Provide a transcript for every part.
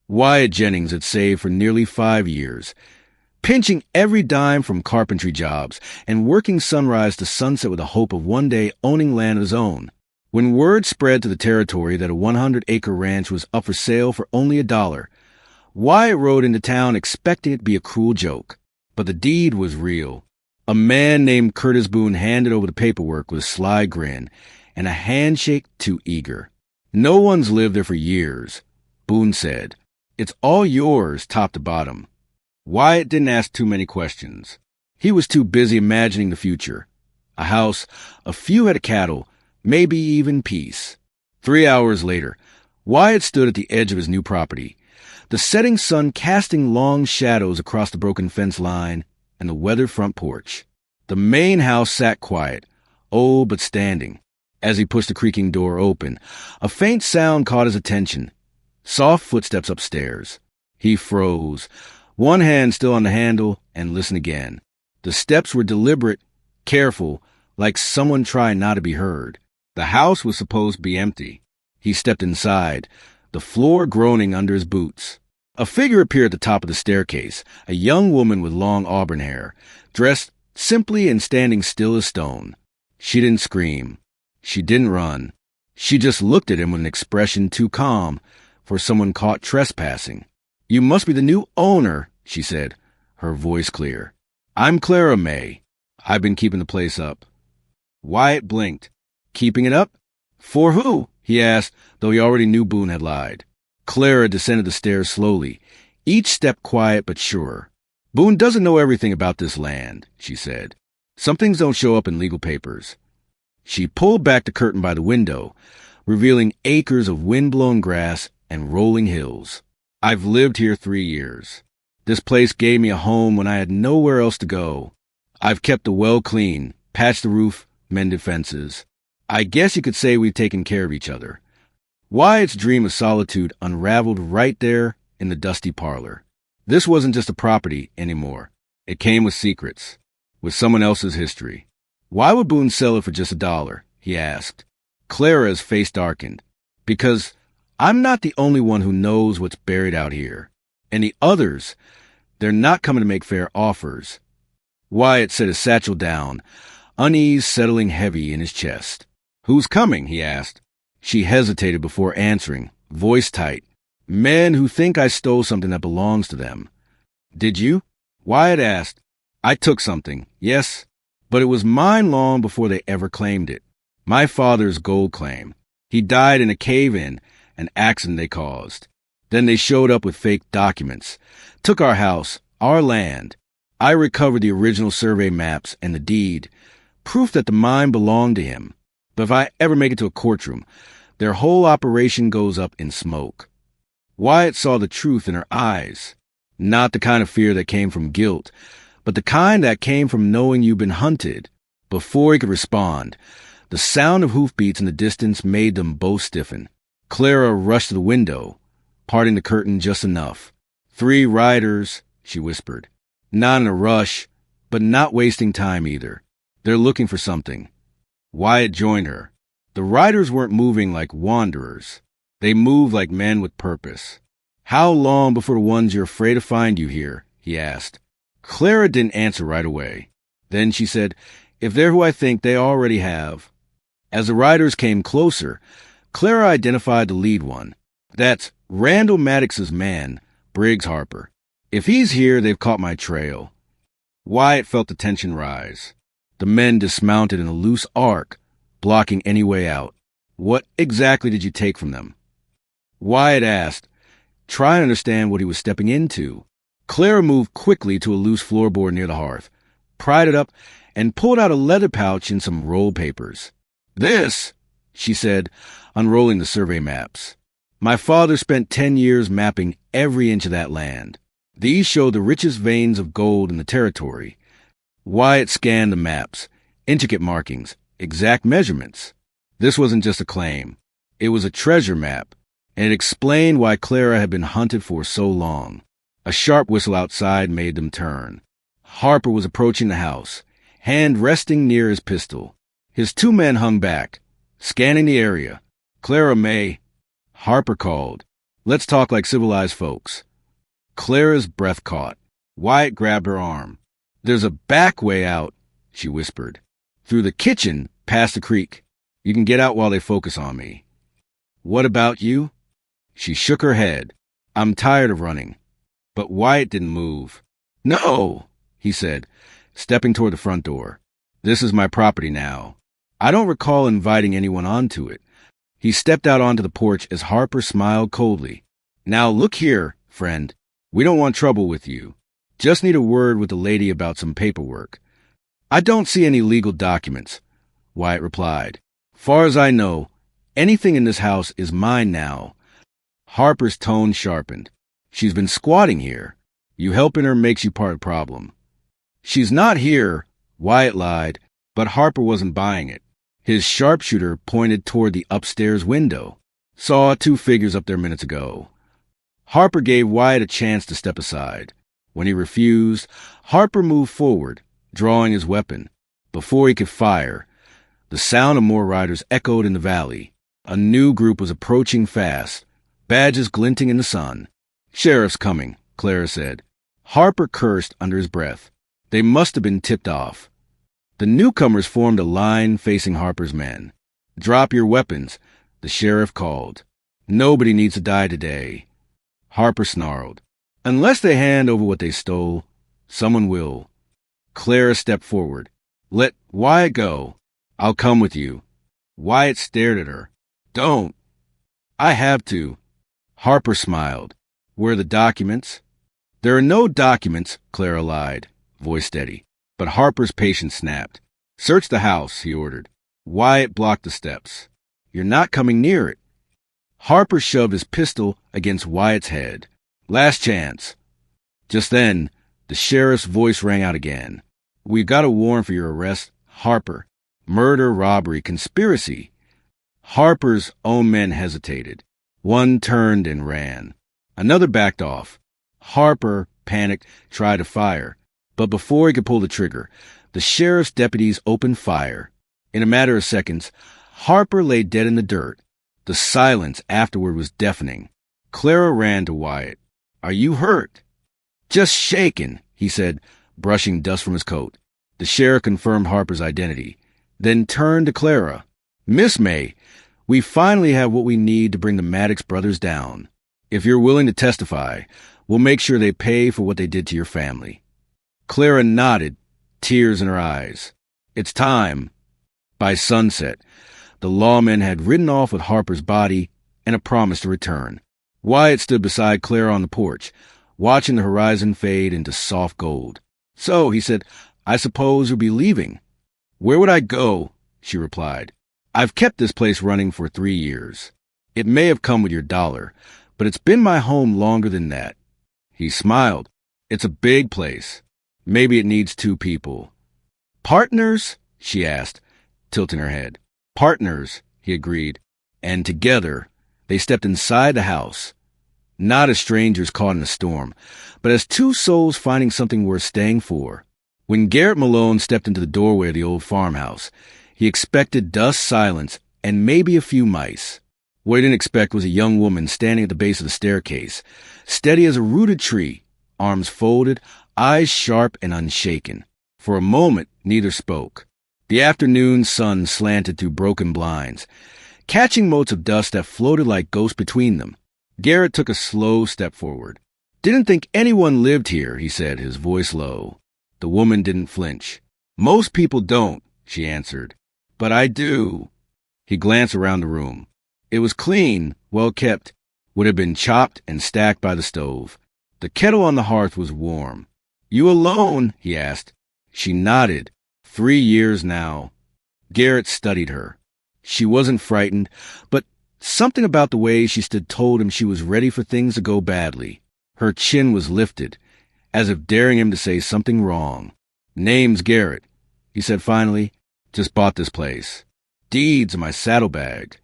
Wyatt Jennings had saved for nearly 5 years, pinching every dime from carpentry jobs and working sunrise to sunset with the hope of one day owning land of his own. When word spread to the territory that a 100-acre ranch was up for sale for only $1, Wyatt rode into town expecting it to be a cruel joke. But the deed was real. A man named Curtis Boone handed over the paperwork with a sly grin and a handshake too eager. "No one's lived there for years," Boone said. "It's all yours, top to bottom." Wyatt didn't ask too many questions. He was too busy imagining the future. A house, a few head of cattle, maybe even peace. 3 hours later, Wyatt stood at the edge of his new property, the setting sun casting long shadows across the broken fence line and the weathered front porch. The main house sat quiet, old but standing. As he pushed the creaking door open, a faint sound caught his attention. Soft footsteps upstairs. He froze, one hand still on the handle, and listened again. The steps were deliberate, careful, like someone trying not to be heard. The house was supposed to be empty. He stepped inside, the floor groaning under his boots. A figure appeared at the top of the staircase, a young woman with long auburn hair, dressed simply and standing still as stone. She didn't scream. She didn't run. She just looked at him with an expression too calm for someone caught trespassing. "You must be the new owner," she said, her voice clear. "I'm Clara May. I've been keeping the place up." Wyatt blinked. "Keeping it up? For who?" he asked, though he already knew Boone had lied. Clara descended the stairs slowly, each step quiet but sure. "Boone doesn't know everything about this land," she said. "Some things don't show up in legal papers." She pulled back the curtain by the window, revealing acres of wind-blown grass and rolling hills. "I've lived here 3 years. This place gave me a home when I had nowhere else to go. I've kept the well clean, patched the roof, mended fences. I guess you could say we've taken care of each other." Wyatt's dream of solitude unraveled right there in the dusty parlor. This wasn't just a property anymore. It came with secrets, with someone else's history. "Why would Boone sell it for just $1?" he asked. Clara's face darkened. "Because I'm not the only one who knows what's buried out here. And the others, they're not coming to make fair offers." Wyatt set his satchel down, unease settling heavy in his chest. "Who's coming?" he asked. She hesitated before answering, voice tight. "Men who think I stole something that belongs to them." "Did you?" Wyatt asked. "I took something, yes, but it was mine long before they ever claimed it. My father's gold claim. He died in a cave-in, an accident they caused. Then they showed up with fake documents, took our house, our land. I recovered the original survey maps and the deed, proof that the mine belonged to him. But if I ever make it to a courtroom, their whole operation goes up in smoke." Wyatt saw the truth in her eyes. Not the kind of fear that came from guilt, but the kind that came from knowing you've been hunted. Before he could respond, the sound of hoofbeats in the distance made them both stiffen. Clara rushed to the window, parting the curtain just enough. "3 riders," she whispered. "Not in a rush, but not wasting time either. They're looking for something." Wyatt joined her. The riders weren't moving like wanderers. They moved like men with purpose. "How long before the ones you're afraid to find you here?" he asked. Clara didn't answer right away. Then she said, "If they're who I think, they already have." As the riders came closer, Clara identified the lead one. "That's Randall Maddox's man, Briggs Harper. If he's here, they've caught my trail." Wyatt felt the tension rise. The men dismounted in a loose arc, blocking any way out. "What exactly did you take from them?" Wyatt asked, trying to understand what he was stepping into. Clara moved quickly to a loose floorboard near the hearth, pried it up, and pulled out a leather pouch and some rolled papers. "This," she said, unrolling the survey maps. "My father spent 10 years mapping every inch of that land. These show the richest veins of gold in the territory." Wyatt scanned the maps, intricate markings, exact measurements. This wasn't just a claim. It was a treasure map, and it explained why Clara had been hunted for so long. A sharp whistle outside made them turn. Harper was approaching the house, hand resting near his pistol. His 2 men hung back, scanning the area. "Clara May," Harper called. Let's talk like civilized folks. Clara's breath caught. Wyatt grabbed her arm. There's a back way out, she whispered. Through the kitchen, past the creek. You can get out while they focus on me. What about you? She shook her head. I'm tired of running. But Wyatt didn't move. No, he said, stepping toward the front door. This is my property now. I don't recall inviting anyone onto it. He stepped out onto the porch as Harper smiled coldly. Now look here, friend. We don't want trouble with you. Just need a word with the lady about some paperwork. I don't see any legal documents, Wyatt replied. Far as I know, anything in this house is mine now. Harper's tone sharpened. She's been squatting here. You helping her makes you part of the problem. She's not here, Wyatt lied, but Harper wasn't buying it. His sharpshooter pointed toward the upstairs window. Saw 2 figures up there minutes ago. Harper gave Wyatt a chance to step aside. When he refused, Harper moved forward, drawing his weapon. Before he could fire, the sound of more riders echoed in the valley. A new group was approaching fast, badges glinting in the sun. Sheriff's coming, Clara said. Harper cursed under his breath. They must have been tipped off. The newcomers formed a line facing Harper's men. Drop your weapons, the sheriff called. Nobody needs to die today. Harper snarled. Unless they hand over what they stole, someone will. Clara stepped forward. Let Wyatt go. I'll come with you. Wyatt stared at her. Don't. I have to. Harper smiled. Where are the documents? There are no documents, Clara lied, voice steady. But Harper's patience snapped. Search the house, he ordered. Wyatt blocked the steps. You're not coming near it. Harper shoved his pistol against Wyatt's head. Last chance. Just then, the sheriff's voice rang out again. We've got a warrant for your arrest, Harper. Murder, robbery, conspiracy. Harper's own men hesitated. One turned and ran. Another backed off. Harper, panicked, tried to fire. But before he could pull the trigger, the sheriff's deputies opened fire. In a matter of seconds, Harper lay dead in the dirt. The silence afterward was deafening. Clara ran to Wyatt. Are you hurt? Just shaken, he said, brushing dust from his coat. The sheriff confirmed Harper's identity, then turned to Clara. Miss May, we finally have what we need to bring the Maddox brothers down. If you're willing to testify, we'll make sure they pay for what they did to your family. Clara nodded, tears in her eyes. It's time. By sunset, the lawmen had ridden off with Harper's body and a promise to return. Wyatt stood beside Clara on the porch, watching the horizon fade into soft gold. So, he said, I suppose you'll be leaving. Where would I go? She replied. I've kept this place running for 3 years. It may have come with your dollar, but it's been my home longer than that. He smiled. It's a big place. Maybe it needs 2 people. Partners? She asked, tilting her head. Partners, he agreed. And together, they stepped inside the house. Not as strangers caught in a storm, but as 2 souls finding something worth staying for. When Garrett Malone stepped into the doorway of the old farmhouse, he expected dust, silence, and maybe a few mice. What he didn't expect was a young woman standing at the base of the staircase, steady as a rooted tree, arms folded, eyes sharp and unshaken. For a moment, neither spoke. The afternoon sun slanted through broken blinds, catching motes of dust that floated like ghosts between them. Garrett took a slow step forward. Didn't think anyone lived here, he said, his voice low. The woman didn't flinch. Most people don't, she answered. But I do. He glanced around the room. It was clean, well kept, would have been chopped and stacked by the stove. The kettle on the hearth was warm. You alone? He asked. She nodded. 3 years now. Garrett studied her. She wasn't frightened, but something about the way she stood told him she was ready for things to go badly. Her chin was lifted, as if daring him to say something wrong. Name's Garrett, he said finally. Just bought this place. Deeds in my saddlebag.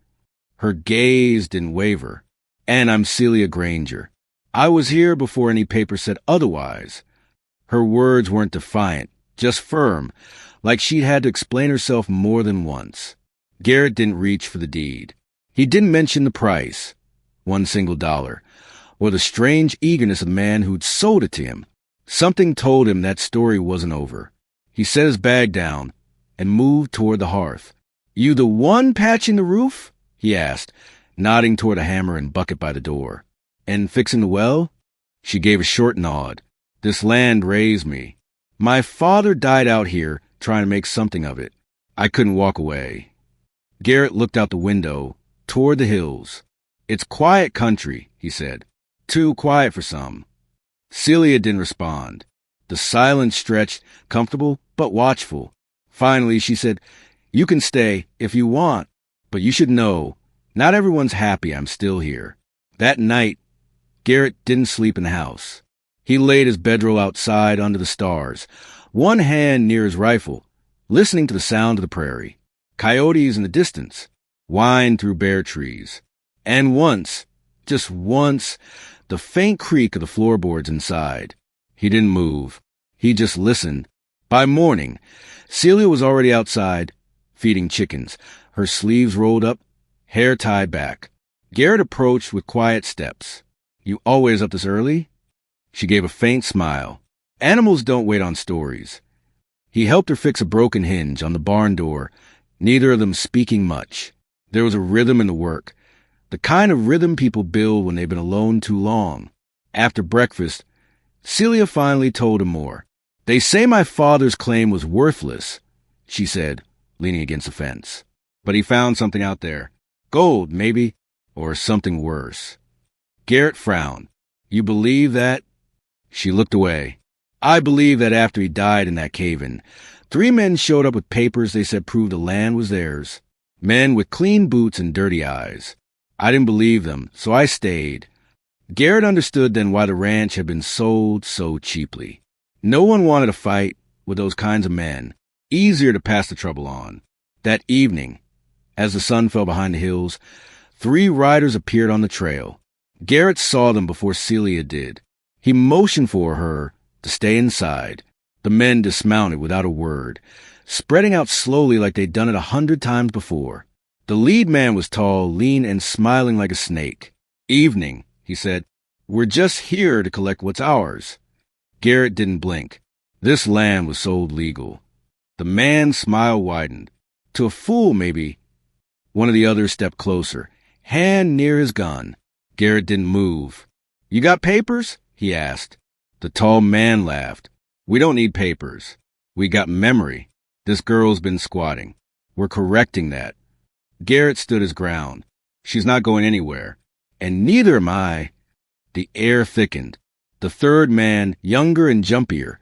Her gaze didn't waver. And I'm Celia Granger. I was here before any paper said otherwise. Her words weren't defiant, just firm, like she'd had to explain herself more than once. Garrett didn't reach for the deed. He didn't mention the price, $1 single, or the strange eagerness of the man who'd sold it to him. Something told him that story wasn't over. He set his bag down and moved toward the hearth. "You the one patching the roof?" he asked, nodding toward a hammer and bucket by the door. "And fixing the well?" She gave a short nod. "This land raised me. My father died out here trying to make something of it. I couldn't walk away." Garrett looked out the window toward the hills. "It's quiet country," he said. "Too quiet for some." Celia didn't respond. The silence stretched, comfortable but watchful. Finally, she said, "You can stay if you want, but you should know, not everyone's happy I'm still here." That night, Garrett didn't sleep in the house. He laid his bedroll outside under the stars, one hand near his rifle, listening to the sound of the prairie. Coyotes in the distance whined through bare trees. And once, just once, the faint creak of the floorboards inside. He didn't move. He just listened. By morning, Celia was already outside, feeding chickens, her sleeves rolled up, hair tied back. Garrett approached with quiet steps. "You always up this early?" She gave a faint smile. Animals don't wait on stories. He helped her fix a broken hinge on the barn door, neither of them speaking much. There was a rhythm in the work, the kind of rhythm people build when they've been alone too long. After breakfast, Celia finally told him more. "They say my father's claim was worthless," she said, leaning against the fence. "But he found something out there. Gold, maybe, or something worse." Garrett frowned. "You believe that?" She looked away. "I believe that after he died in that cave-in, 3 men showed up with papers they said proved the land was theirs. Men with clean boots and dirty eyes. I didn't believe them, so I stayed." Garrett understood then why the ranch had been sold so cheaply. No one wanted a fight with those kinds of men. Easier to pass the trouble on. That evening, as the sun fell behind the hills, 3 riders appeared on the trail. Garrett saw them before Celia did. He motioned for her to stay inside. The men dismounted without a word, spreading out slowly like they'd done it 100 times before. The lead man was tall, lean, and smiling like a snake. "Evening," he said. "We're just here to collect what's ours." Garrett didn't blink. This land was sold legal. The man's smile widened. To a fool, maybe. One of the others stepped closer, hand near his gun. Garrett didn't move. "You got papers?" he asked. The tall man laughed. "We don't need papers. We got memory. This girl's been squatting. We're correcting that." Garrett stood his ground. "She's not going anywhere. And neither am I." The air thickened. The third man, younger and jumpier,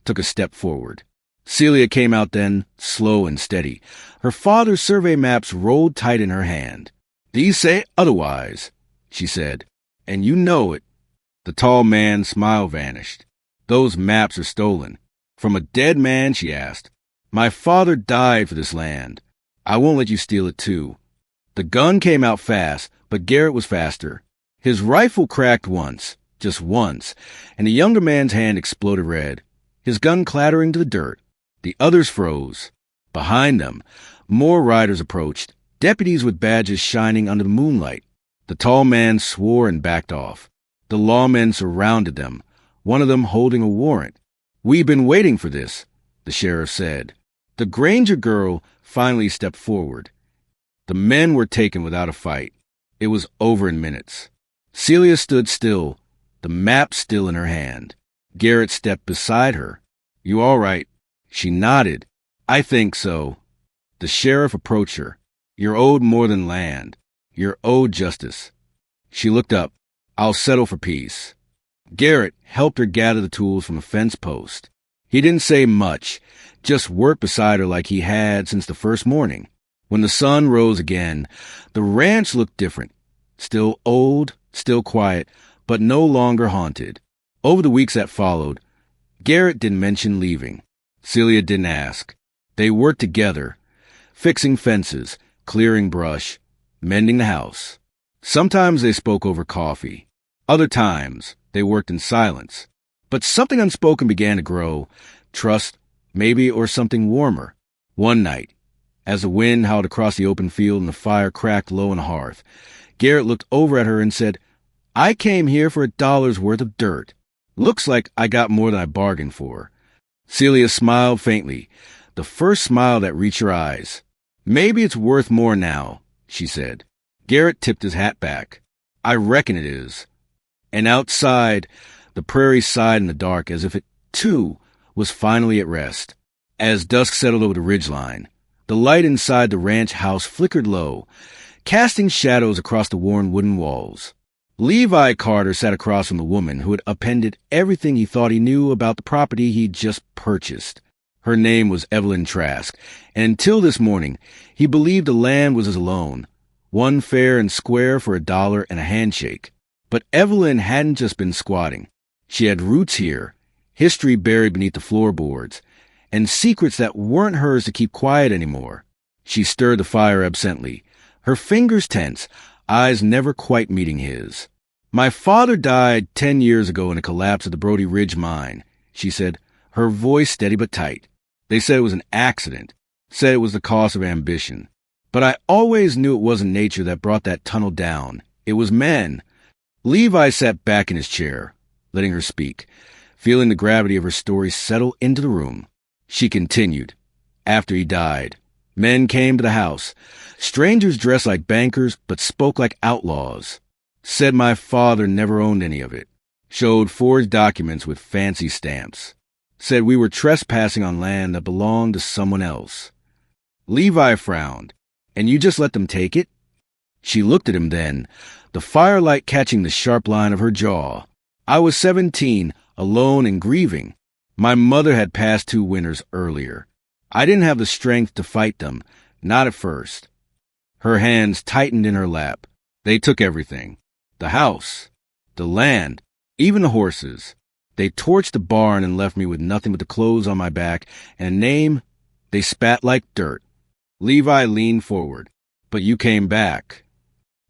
took a step forward. Celia came out then, slow and steady. Her father's survey maps rolled tight in her hand. "These say otherwise," she said. "And you know it." The tall man's smile vanished. "Those maps are stolen." "From a dead man?" she asked. "My father died for this land. I won't let you steal it too." The gun came out fast, but Garrett was faster. His rifle cracked once, just once, and the younger man's hand exploded red, his gun clattering to the dirt. The others froze. Behind them, more riders approached, deputies with badges shining under the moonlight. The tall man swore and backed off. The lawmen surrounded them, one of them holding a warrant. "We've been waiting for this," the sheriff said. The Granger girl finally stepped forward. The men were taken without a fight. It was over in minutes. Celia stood still, the map still in her hand. Garrett stepped beside her. "You all right?" She nodded. "I think so." The sheriff approached her. "You're owed more than land. You're owed justice." She looked up. "I'll settle for peace." Garrett helped her gather the tools from a fence post. He didn't say much, just worked beside her like he had since the first morning. When the sun rose again, the ranch looked different. Still old, still quiet, but no longer haunted. Over the weeks that followed, Garrett didn't mention leaving. Celia didn't ask. They worked together, fixing fences, clearing brush, mending the house. Sometimes they spoke over coffee. Other times, they worked in silence. But something unspoken began to grow. Trust, maybe, or something warmer. One night, as the wind howled across the open field and the fire cracked low on the hearth, Garrett looked over at her and said, I came here for $1 worth of dirt. Looks like I got more than I bargained for. Celia smiled faintly, the first smile that reached her eyes. Maybe it's worth more now, she said. Garrett tipped his hat back. I reckon it is. And outside, the prairie sighed in the dark as if it, too, was finally at rest. As dusk settled over the ridgeline, the light inside the ranch house flickered low, casting shadows across the worn wooden walls. Levi Carter sat across from the woman who had appended everything he thought he knew about the property he'd just purchased. Her name was Evelyn Trask, and until this morning, he believed the land was his own, one fair and square for $1 and a handshake. But Evelyn hadn't just been squatting. She had roots here, history buried beneath the floorboards, and secrets that weren't hers to keep quiet anymore. She stirred the fire absently, her fingers tense, eyes never quite meeting his. My father died 10 years ago in a collapse at the Brody Ridge mine, she said, her voice steady but tight. They said it was an accident, said it was the cost of ambition. But I always knew it wasn't nature that brought that tunnel down. It was men. Levi sat back in his chair, letting her speak, feeling the gravity of her story settle into the room. She continued. After he died, men came to the house, strangers dressed like bankers but spoke like outlaws. Said my father never owned any of it. Showed forged documents with fancy stamps. Said we were trespassing on land that belonged to someone else. Levi frowned. And you just let them take it? She looked at him then, the firelight catching the sharp line of her jaw. I was 17, alone and grieving. My mother had passed 2 winters earlier. I didn't have the strength to fight them, not at first. Her hands tightened in her lap. They took everything. The house, the land, even the horses. They torched the barn and left me with nothing but the clothes on my back and a name. They spat like dirt. Levi leaned forward. But you came back.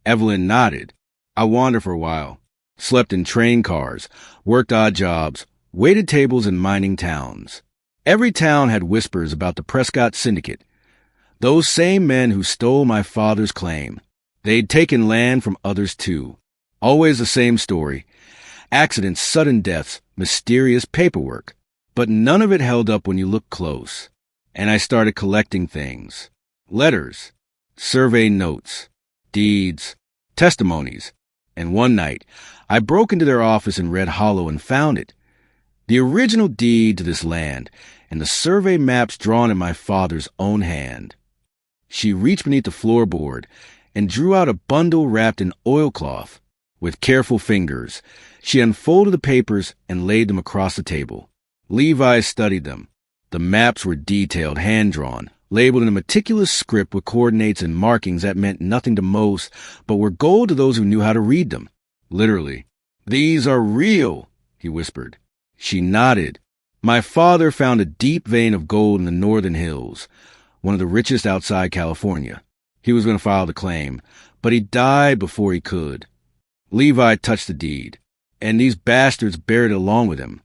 Evelyn nodded. I wandered for a while. Slept in train cars, worked odd jobs, waited tables in mining towns. Every town had whispers about the Prescott Syndicate. Those same men who stole my father's claim. They'd taken land from others too. Always the same story. Accidents, sudden deaths, mysterious paperwork. But none of it held up when you looked close. And I started collecting things. Letters, survey notes, deeds, testimonies. And one night, I broke into their office in Red Hollow and found it. The original deed to this land and the survey maps drawn in my father's own hand. She reached beneath the floorboard and drew out a bundle wrapped in oilcloth. With careful fingers, she unfolded the papers and laid them across the table. Levi studied them. The maps were detailed, hand-drawn, labeled in a meticulous script with coordinates and markings that meant nothing to most, but were gold to those who knew how to read them. Literally. These are real, he whispered. She nodded. My father found a deep vein of gold in the northern hills, one of the richest outside California. He was going to file the claim, but he died before he could. Levi touched the deed, and these bastards buried it along with him.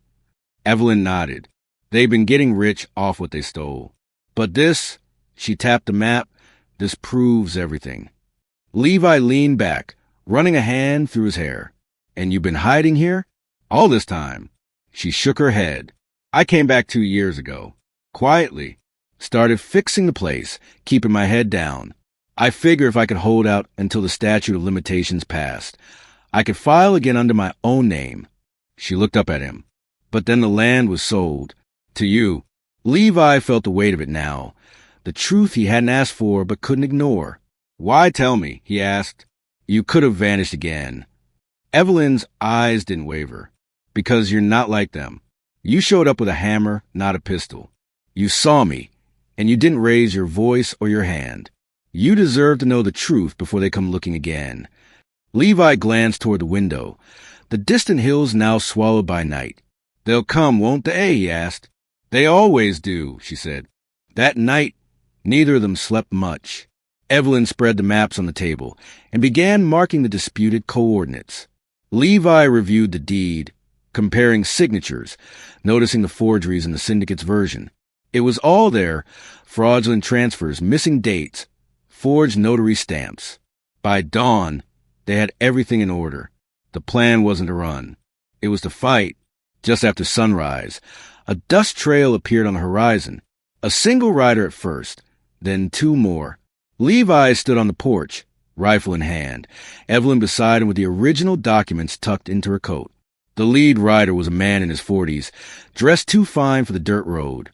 Evelyn nodded. They've been getting rich off what they stole. But this, she tapped the map, this proves everything. Levi leaned back, running a hand through his hair. And you've been hiding here? All this time? She shook her head. I came back 2 years ago. Quietly. Started fixing the place, keeping my head down. I figured if I could hold out until the statute of limitations passed, I could file again under my own name. She looked up at him. But then the land was sold. To you. Levi felt the weight of it now. The truth he hadn't asked for but couldn't ignore. Why tell me? He asked. You could have vanished again. Evelyn's eyes didn't waver. Because you're not like them. You showed up with a hammer, not a pistol. You saw me, and you didn't raise your voice or your hand. You deserve to know the truth before they come looking again. Levi glanced toward the window. The distant hills now swallowed by night. They'll come, won't they? He asked. They always do, she said. That night, neither of them slept much. Evelyn spread the maps on the table and began marking the disputed coordinates. Levi reviewed the deed, comparing signatures, noticing the forgeries in the syndicate's version. It was all there, fraudulent transfers, missing dates, forged notary stamps. By dawn, they had everything in order. The plan wasn't to run. It was to fight. Just after sunrise, a dust trail appeared on the horizon. A single rider at first, then two more. Levi stood on the porch, rifle in hand, Evelyn beside him with the original documents tucked into her coat. The lead rider was a man in his 40s, dressed too fine for the dirt road,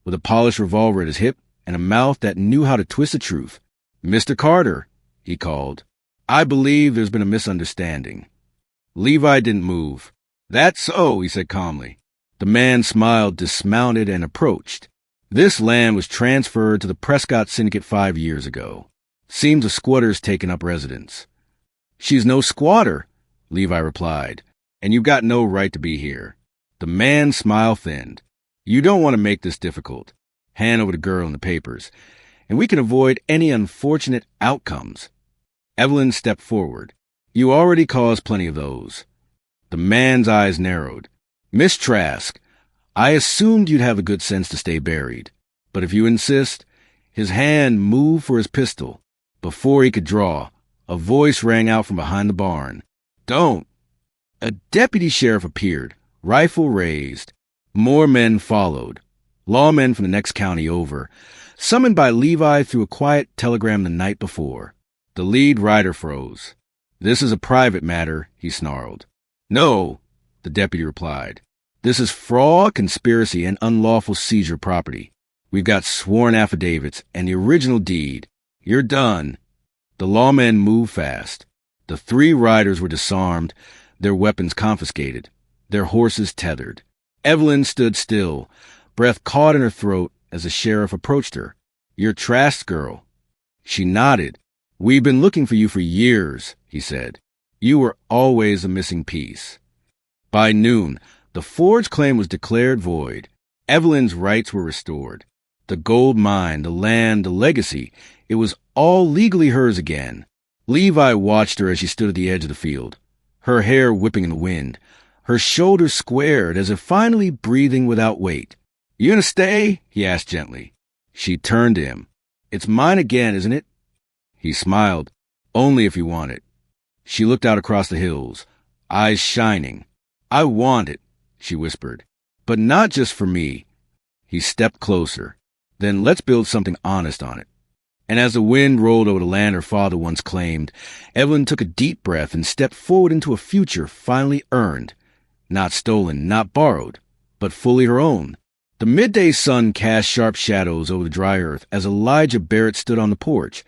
with a polished revolver at his hip and a mouth that knew how to twist the truth. "Mr. Carter," he called. "I believe there's been a misunderstanding." Levi didn't move. "That's so," he said calmly. The man smiled, dismounted, and approached. This land was transferred to the Prescott Syndicate 5 years ago. Seems a squatter's taken up residence. "She's no squatter," Levi replied, "and you've got no right to be here." The man's smile thinned. "You don't want to make this difficult. Hand over the girl and the papers, and we can avoid any unfortunate outcomes." Evelyn stepped forward. "You already caused plenty of those." The man's eyes narrowed. "Miss Trask, I assumed you'd have the good sense to stay buried. But if you insist..." His hand moved for his pistol. Before he could draw, a voice rang out from behind the barn. "Don't!" A deputy sheriff appeared, rifle raised. More men followed, lawmen from the next county over, summoned by Levi through a quiet telegram the night before. The lead rider froze. "This is a private matter," he snarled. "No," the deputy replied. "This is fraud, conspiracy, and unlawful seizure of property. We've got sworn affidavits and the original deed. You're done." The lawmen moved fast. The 3 riders were disarmed, their weapons confiscated, their horses tethered. Evelyn stood still, breath caught in her throat as the sheriff approached her. "You're Trask's girl." She nodded. "We've been looking for you for years," he said. "You were always a missing piece." By noon, the forge claim was declared void. Evelyn's rights were restored. The gold mine, the land, the legacy, it was all legally hers again. Levi watched her as she stood at the edge of the field, her hair whipping in the wind, her shoulders squared as if finally breathing without weight. "You gonna stay?" he asked gently. She turned to him. "It's mine again, isn't it?" He smiled. "Only if you want it." She looked out across the hills, eyes shining. "I want it," she whispered. "But not just for me." He stepped closer. "Then let's build something honest on it." And as the wind rolled over the land her father once claimed, Evelyn took a deep breath and stepped forward into a future finally earned. Not stolen, not borrowed, but fully her own. The midday sun cast sharp shadows over the dry earth as Elijah Barrett stood on the porch,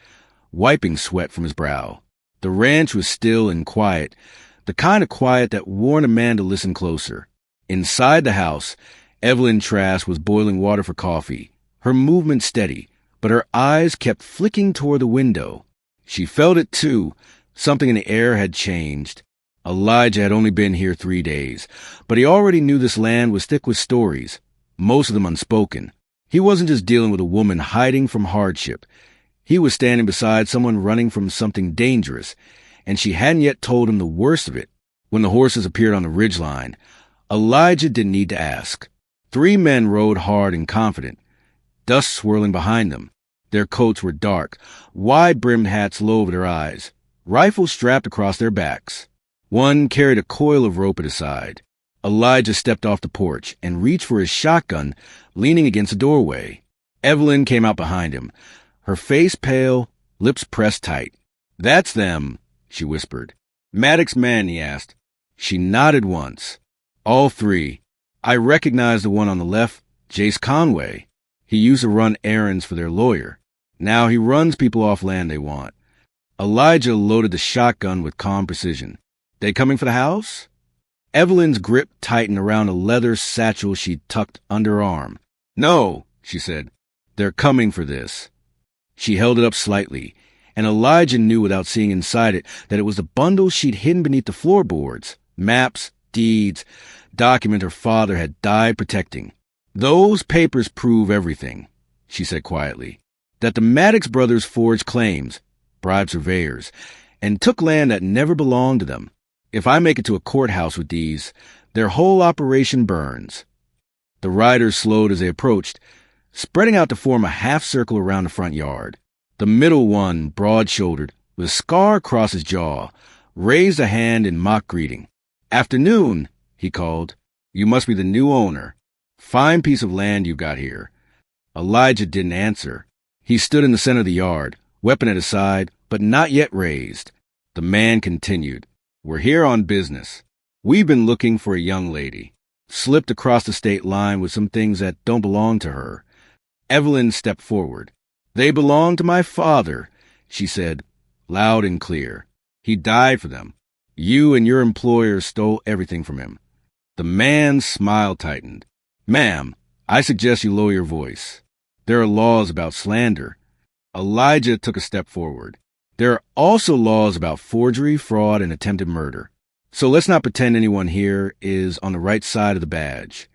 wiping sweat from his brow. The ranch was still and quiet, the kind of quiet that warned a man to listen closer. Inside the house, Evelyn Trask was boiling water for coffee, her movement steady, but her eyes kept flicking toward the window. She felt it too. Something in the air had changed. Elijah had only been here 3 days, but he already knew this land was thick with stories, most of them unspoken. He wasn't just dealing with a woman hiding from hardship. He was standing beside someone running from something dangerous, and she hadn't yet told him the worst of it. When the horses appeared on the ridgeline, Elijah didn't need to ask. 3 men rode hard and confident, dust swirling behind them. Their coats were dark, wide-brimmed hats low over their eyes, rifles strapped across their backs. One carried a coil of rope at his side. Elijah stepped off the porch and reached for his shotgun, leaning against the doorway. Evelyn came out behind him, her face pale, lips pressed tight. "That's them," she whispered. "Maddox men?" he asked. She nodded once. "All 3. I recognize the one on the left, Jace Conway. He used to run errands for their lawyer. Now he runs people off land they want." Elijah loaded the shotgun with calm precision. "They coming for the house?" Evelyn's grip tightened around a leather satchel she'd tucked under her arm. "No," she said. "They're coming for this." She held it up slightly, and Elijah knew without seeing inside it that it was the bundle she'd hidden beneath the floorboards, maps, deeds, document her father had died protecting. "Those papers prove everything," she said quietly. "That the Maddox brothers forged claims, bribed surveyors, and took land that never belonged to them. If I make it to a courthouse with these, their whole operation burns." The riders slowed as they approached, spreading out to form a half-circle around the front yard. The middle one, broad-shouldered, with a scar across his jaw, raised a hand in mock greeting. "Afternoon," he called. "You must be the new owner. Fine piece of land you've got here." Elijah didn't answer. He stood in the center of the yard, weapon at his side, but not yet raised. The man continued, "We're here on business. We've been looking for a young lady. Slipped across the state line with some things that don't belong to her." Evelyn stepped forward. "They belong to my father," she said, loud and clear. "He died for them. You and your employer stole everything from him." The man's smile tightened. "Ma'am, I suggest you lower your voice. There are laws about slander." Elijah took a step forward. "There are also laws about forgery, fraud, and attempted murder. So let's not pretend anyone here is on the right side of the badge."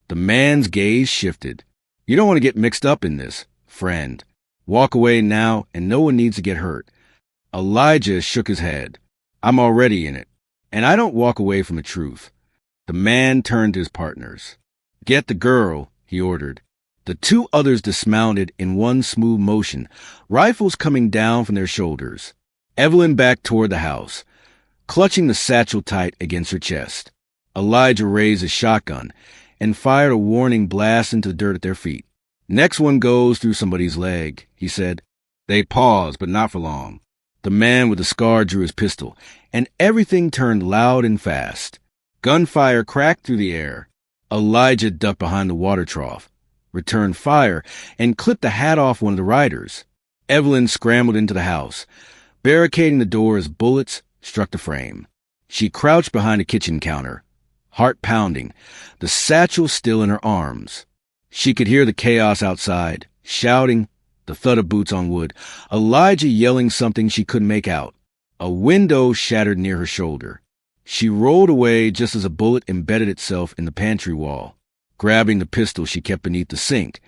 The man's gaze shifted. "You don't want to get mixed up in this, friend. Walk away now, and no one needs to get hurt." Elijah shook his head. "I'm already in it, and I don't walk away from the truth." The man turned to his partners. "Get the girl," he ordered. The two others dismounted in one smooth motion, rifles coming down from their shoulders. Evelyn backed toward the house, clutching the satchel tight against her chest. Elijah raised his shotgun and fired a warning blast into the dirt at their feet. "Next one goes through somebody's leg," he said. They paused, but not for long. The man with the scar drew his pistol, and everything turned loud and fast. Gunfire cracked through the air. Elijah ducked behind the water trough, returned fire, and clipped the hat off one of the riders. Evelyn scrambled into the house, barricading the door as bullets struck the frame. She crouched behind a kitchen counter, heart pounding, the satchel still in her arms. She could hear the chaos outside, shouting, the thud of boots on wood, Elijah yelling something she couldn't make out. A window shattered near her shoulder. She rolled away just as a bullet embedded itself in the pantry wall. Grabbing the pistol she kept beneath the sink,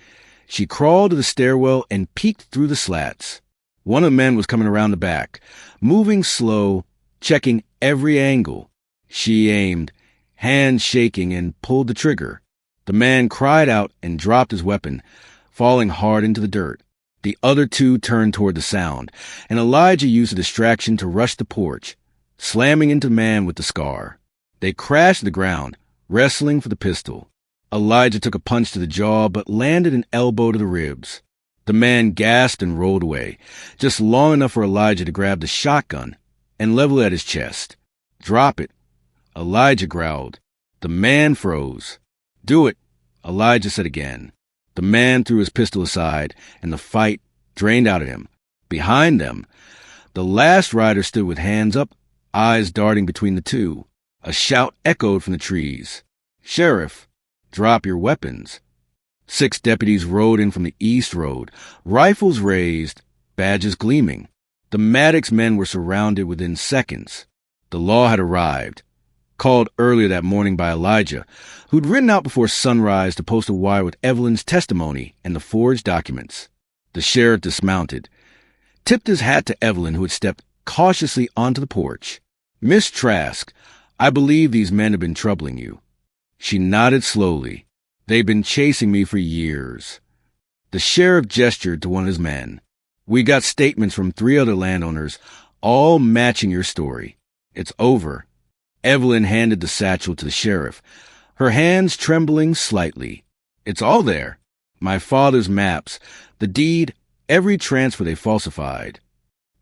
she crawled to the stairwell and peeked through the slats. One of the men was coming around the back, moving slow, checking every angle. She aimed, hands shaking, and pulled the trigger. The man cried out and dropped his weapon, falling hard into the dirt. The other two turned toward the sound, and Elijah used a distraction to rush the porch, slamming into the man with the scar. They crashed to the ground, wrestling for the pistol. Elijah took a punch to the jaw, but landed an elbow to the ribs. The man gasped and rolled away, just long enough for Elijah to grab the shotgun and level it at his chest. "Drop it," Elijah growled. The man froze. "Do it," Elijah said again. The man threw his pistol aside, and the fight drained out of him. Behind them, the last rider stood with hands up, eyes darting between the two. A shout echoed from the trees. "Sheriff, drop your weapons." 6 deputies rode in from the east road, rifles raised, badges gleaming. The Maddox men were surrounded within seconds. The law had arrived, called earlier that morning by Elijah, who'd ridden out before sunrise to post a wire with Evelyn's testimony and the forged documents. The sheriff dismounted, tipped his hat to Evelyn, who had stepped cautiously onto the porch. "Miss Trask, I believe these men have been troubling you." She nodded slowly. "They've been chasing me for years." The sheriff gestured to one of his men. "We got statements from 3 other landowners, all matching your story. It's over." Evelyn handed the satchel to the sheriff, her hands trembling slightly. "It's all there. My father's maps, the deed, every transfer they falsified."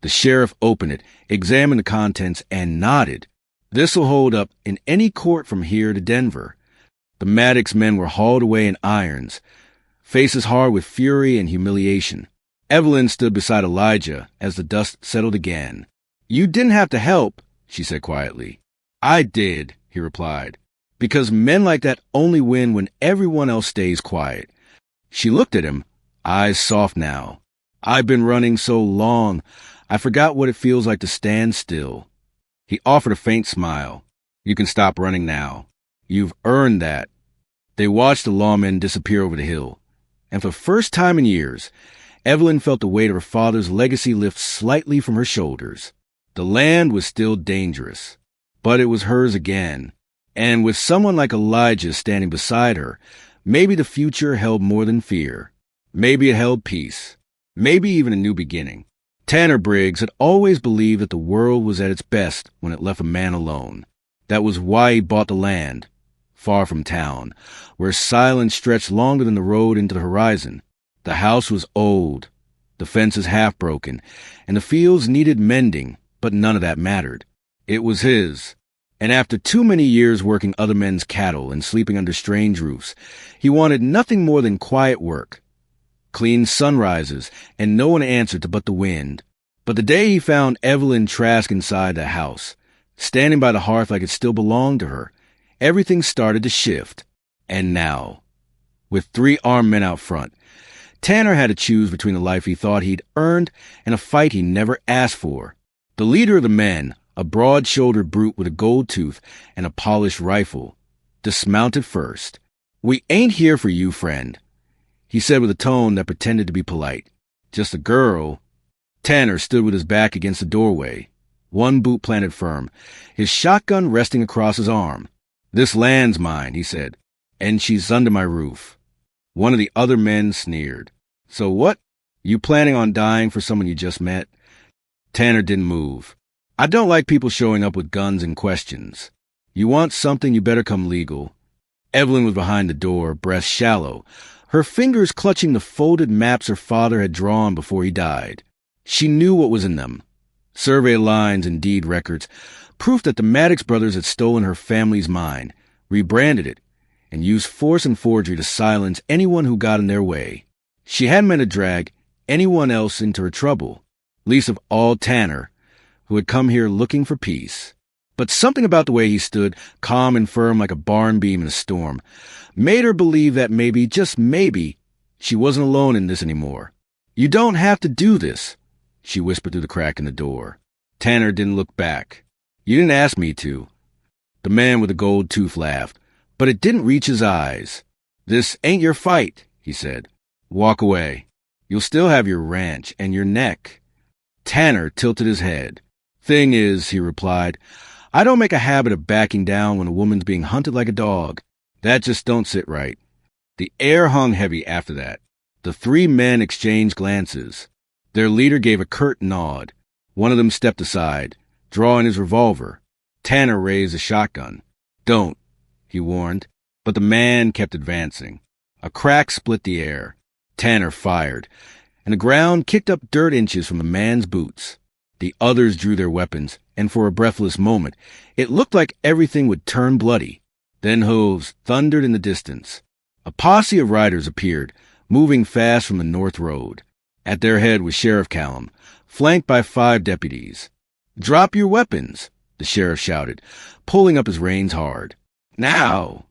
The sheriff opened it, examined the contents, and nodded. "This'll hold up in any court from here to Denver." The Maddox men were hauled away in irons, faces hard with fury and humiliation. Evelyn stood beside Elijah as the dust settled again. "You didn't have to help," she said quietly. "I did," he replied, "because men like that only win when everyone else stays quiet." She looked at him, eyes soft now. "I've been running so long, I forgot what it feels like to stand still." He offered a faint smile. "You can stop running now. You've earned that." They watched the lawmen disappear over the hill, and for the first time in years, Evelyn felt the weight of her father's legacy lift slightly from her shoulders. The land was still dangerous, but it was hers again. And with someone like Elijah standing beside her, maybe the future held more than fear. Maybe it held peace. Maybe even a new beginning. Tanner Briggs had always believed that the world was at its best when it left a man alone. That was why he bought the land, far from town, where silence stretched longer than the road into the horizon. The house was old, the fences half broken, and the fields needed mending, but none of that mattered. It was his. And after too many years working other men's cattle and sleeping under strange roofs, he wanted nothing more than quiet work. Clean sunrises, and no one answered to but the wind. But the day he found Evelyn Trask inside the house, standing by the hearth like it still belonged to her, everything started to shift. And now, with 3 armed men out front, Tanner had to choose between the life he thought he'd earned and a fight he never asked for. The leader of the men, a broad-shouldered brute with a gold tooth and a polished rifle, dismounted first. "We ain't here for you, friend," he said with a tone that pretended to be polite. "Just a girl." Tanner stood with his back against the doorway, one boot planted firm, his shotgun resting across his arm. "This land's mine," he said, "and she's under my roof." One of the other men sneered. "So what? You planning on dying for someone you just met?" Tanner didn't move. "I don't like people showing up with guns and questions. You want something, you better come legal." Evelyn was behind the door, breast shallow, her fingers clutching the folded maps her father had drawn before he died. She knew what was in them. Survey lines and deed records, proof that the Maddox brothers had stolen her family's mine, rebranded it, and used force and forgery to silence anyone who got in their way. She hadn't meant to drag anyone else into her trouble, least of all Tanner, who had come here looking for peace. But something about the way he stood, calm and firm like a barn beam in a storm, made her believe that maybe, just maybe, she wasn't alone in this anymore. "You don't have to do this," she whispered through the crack in the door. Tanner didn't look back. "You didn't ask me to." The man with the gold tooth laughed, but it didn't reach his eyes. "This ain't your fight," he said. "Walk away. You'll still have your ranch and your neck." Tanner tilted his head. "Thing is," he replied, "I don't make a habit of backing down when a woman's being hunted like a dog. That just don't sit right." The air hung heavy after that. The 3 men exchanged glances. Their leader gave a curt nod. One of them stepped aside, drawing his revolver. Tanner raised a shotgun. "Don't," he warned. But the man kept advancing. A crack split the air. Tanner fired, and the ground kicked up dirt inches from the man's boots. The others drew their weapons, and for a breathless moment, it looked like everything would turn bloody. Then hooves thundered in the distance. A posse of riders appeared, moving fast from the north road. At their head was Sheriff Callum, flanked by 5 deputies. "Drop your weapons," the sheriff shouted, pulling up his reins hard. "Now!"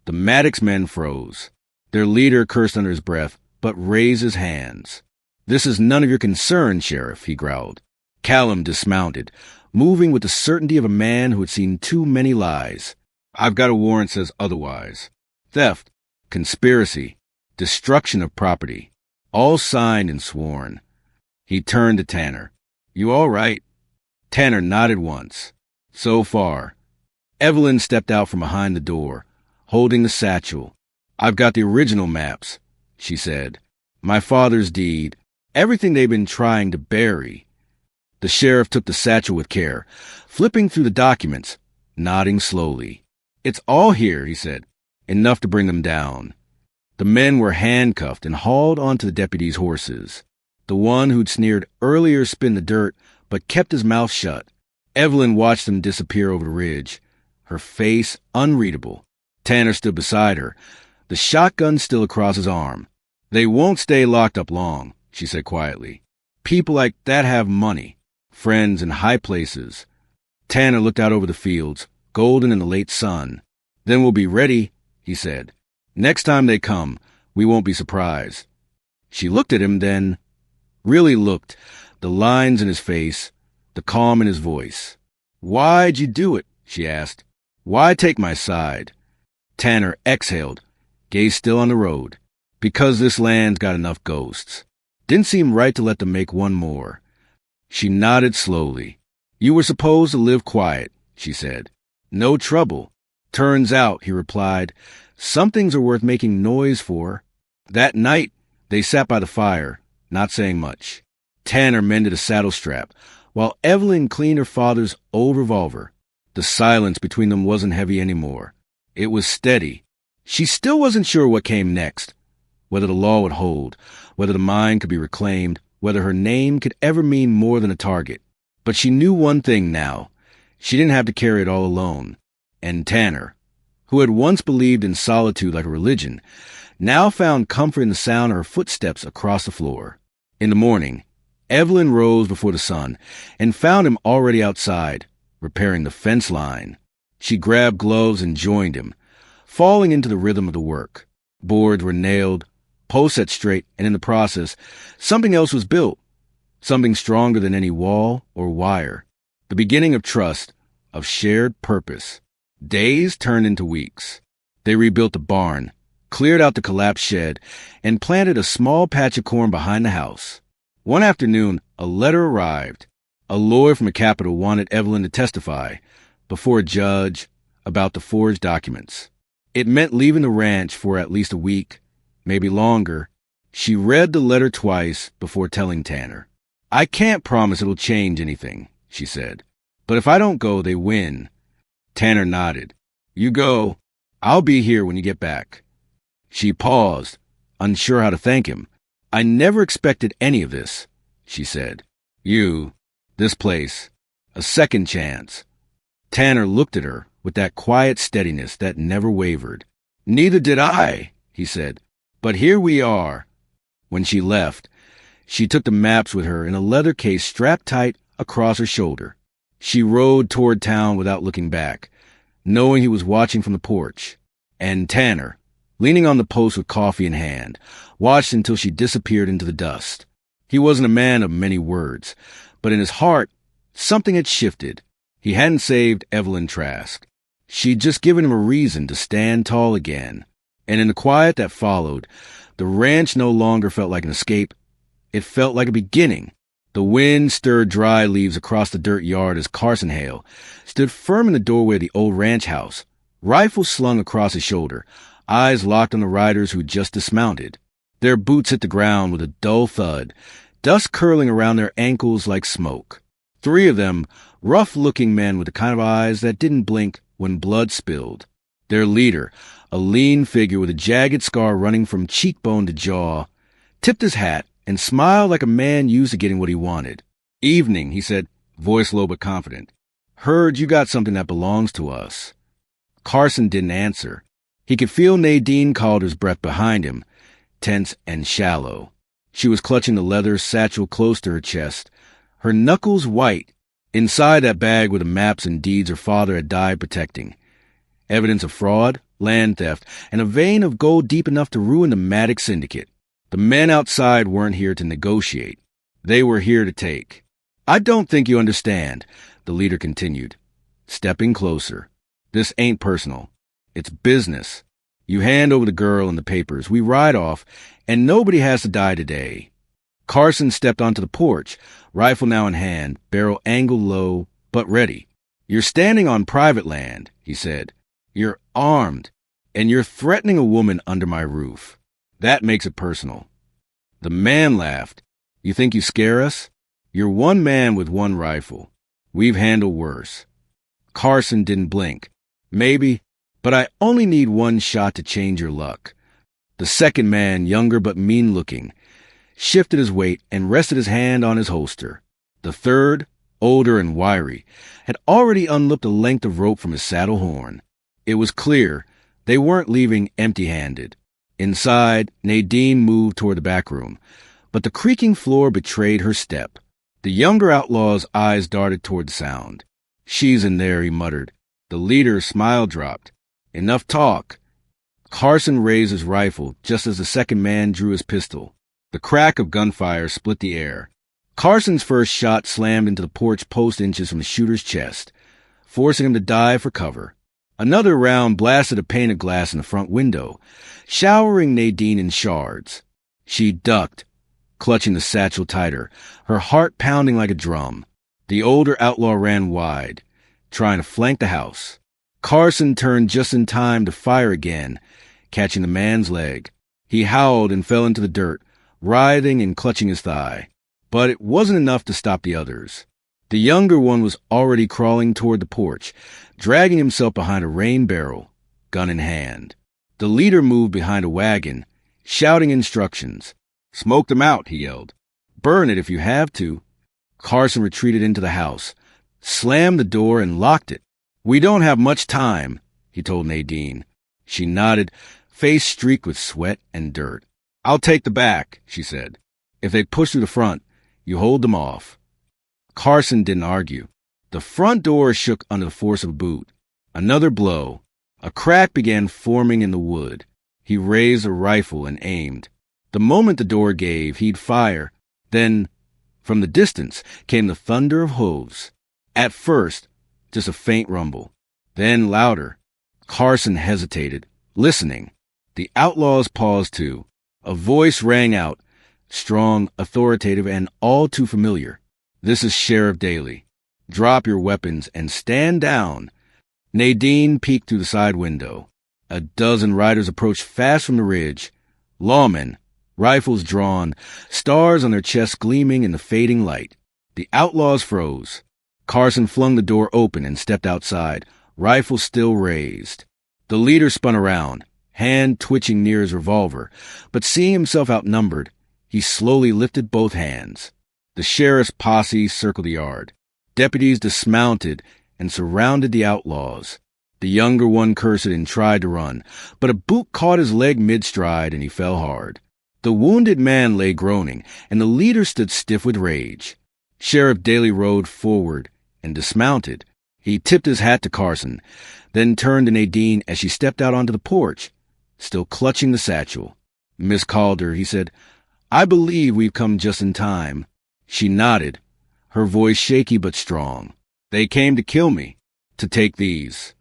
The Maddox men froze. Their leader cursed under his breath, but raised his hands. "This is none of your concern, Sheriff," he growled. Callum dismounted, moving with the certainty of a man who had seen too many lies. "I've got a warrant says otherwise. Theft, conspiracy, destruction of property, all signed and sworn." He turned to Tanner. "You all right?" Tanner nodded once. "So far." Evelyn stepped out from behind the door, holding the satchel. "I've got the original maps," she said. "My father's deed, everything they've been trying to bury." The sheriff took the satchel with care, flipping through the documents, nodding slowly. "It's all here," he said. "Enough to bring them down." The men were handcuffed and hauled onto the deputies' horses. The one who'd sneered earlier spit in the dirt, but kept his mouth shut. Evelyn watched them disappear over the ridge, her face unreadable. Tanner stood beside her, the shotgun still across his arm. "They won't stay locked up long," she said quietly. "People like that have money, friends in high places." Tanner looked out over the fields, golden in the late sun. "Then we'll be ready," he said. "Next time they come, we won't be surprised." She looked at him then, really looked, the lines in his face, the calm in his voice. "Why'd you do it?" she asked. "Why take my side?" Tanner exhaled, gaze still on the road. "Because this land's got enough ghosts. Didn't seem right to let them make one more." She nodded slowly. "You were supposed to live quiet," she said. "No trouble. Turns out," he replied, "some things are worth making noise for." That night, they sat by the fire, not saying much. Tanner mended a saddle strap, while Evelyn cleaned her father's old revolver. The silence between them wasn't heavy anymore. It was steady. She still wasn't sure what came next, whether the law would hold, whether the mine could be reclaimed, whether her name could ever mean more than a target. But she knew one thing now. She didn't have to carry it all alone. And Tanner, who had once believed in solitude like a religion, now found comfort in the sound of her footsteps across the floor. In the morning, Evelyn rose before the sun and found him already outside, repairing the fence line. She grabbed gloves and joined him, falling into the rhythm of the work. Boards were nailed, posts set straight, and in the process, something else was built, something stronger than any wall or wire. The beginning of trust, of shared purpose. Days turned into weeks. They rebuilt the barn, cleared out the collapsed shed, and planted a small patch of corn behind the house. One afternoon, a letter arrived. A lawyer from the capital wanted Evelyn to testify before a judge about the forged documents. It meant leaving the ranch for at least a week, maybe longer. She read the letter twice before telling Tanner. "I can't promise it'll change anything," she said. "But if I don't go, they win." Tanner nodded. "You go. I'll be here when you get back." She paused, unsure how to thank him. "I never expected any of this," she said. "You, this place, a second chance." Tanner looked at her with that quiet steadiness that never wavered. "Neither did I," he said. "But here we are." When she left, she took the maps with her in a leather case strapped tight across her shoulder. She rode toward town without looking back, knowing he was watching from the porch. And Tanner, leaning on the post with coffee in hand, watched until she disappeared into the dust. He wasn't a man of many words, but in his heart, something had shifted. He hadn't saved Evelyn Trask. She'd just given him a reason to stand tall again. And in the quiet that followed, the ranch no longer felt like an escape. It felt like a beginning. The wind stirred dry leaves across the dirt yard as Carson Hale stood firm in the doorway of the old ranch house, rifle slung across his shoulder, eyes locked on the riders who'd just dismounted. Their boots hit the ground with a dull thud, dust curling around their ankles like smoke. 3 of them, rough-looking men with the kind of eyes that didn't blink when blood spilled. Their leader, a lean figure with a jagged scar running from cheekbone to jaw, tipped his hat and smiled like a man used to getting what he wanted. "Evening," he said, voice low but confident. "Heard you got something that belongs to us." Carson didn't answer. He could feel Nadine Calder's breath behind him, tense and shallow. She was clutching the leather satchel close to her chest, her knuckles white. Inside that bag were the maps and deeds her father had died protecting. Evidence of fraud, land theft, and a vein of gold deep enough to ruin the Maddox syndicate. The men outside weren't here to negotiate. They were here to take. "I don't think you understand," the leader continued, stepping closer. "This ain't personal. It's business. You hand over the girl and the papers, we ride off, and nobody has to die today." Carson stepped onto the porch, rifle now in hand, barrel angled low, but ready. "You're standing on private land," he said. "You're armed, and you're threatening a woman under my roof. That makes it personal." The man laughed. "You think you scare us? You're one man with one rifle. We've handled worse." Carson didn't blink. "Maybe, but I only need one shot to change your luck." The second man, younger but mean-looking, shifted his weight and rested his hand on his holster. The third, older and wiry, had already unlooped a length of rope from his saddle horn. It was clear they weren't leaving empty-handed. Inside, Nadine moved toward the back room, but the creaking floor betrayed her step. The younger outlaw's eyes darted toward the sound. "She's in there," he muttered. The leader's smile dropped. "Enough talk." Carson raised his rifle just as the second man drew his pistol. The crack of gunfire split the air. Carson's first shot slammed into the porch post inches from the shooter's chest, forcing him to dive for cover. Another round blasted a pane of glass in the front window, showering Nadine in shards. She ducked, clutching the satchel tighter, her heart pounding like a drum. The older outlaw ran wide, trying to flank the house. Carson turned just in time to fire again, catching the man's leg. He howled and fell into the dirt, writhing and clutching his thigh. but it wasn't enough to stop the others. The younger one was already crawling toward the porch, dragging himself behind a rain barrel, gun in hand. The leader moved behind a wagon, shouting instructions. "Smoke them out," he yelled. "Burn it if you have to." Carson retreated into the house, slammed the door, and locked it. "We don't have much time," he told Nadine. She nodded, face streaked with sweat and dirt. "I'll take the back," she said. "If they push through the front, you hold them off." Carson didn't argue. The front door shook under the force of a boot. Another blow. A crack began forming in the wood. He raised a rifle and aimed. The moment the door gave, he'd fire. Then, from the distance, came the thunder of hooves. At first, just a faint rumble. Then louder. Carson hesitated, listening. The outlaws paused too. A voice rang out, strong, authoritative, and all too familiar. "This is Sheriff Daly. Drop your weapons and stand down." Nadine peeked through the side window. A dozen riders approached fast from the ridge. Lawmen, rifles drawn, stars on their chests gleaming in the fading light. The outlaws froze. Carson flung the door open and stepped outside, rifle still raised. The leader spun around, hand twitching near his revolver, but seeing himself outnumbered, he slowly lifted both hands. The sheriff's posse circled the yard. Deputies dismounted and surrounded the outlaws. The younger one cursed and tried to run, but a boot caught his leg mid-stride and he fell hard. The wounded man lay groaning, and the leader stood stiff with rage. Sheriff Daly rode forward and dismounted. He tipped his hat to Carson, then turned to Nadine as she stepped out onto the porch, still clutching the satchel. "Miss Calder," he said, "I believe we've come just in time." She nodded, her voice shaky but strong. "They came to kill me, to take these."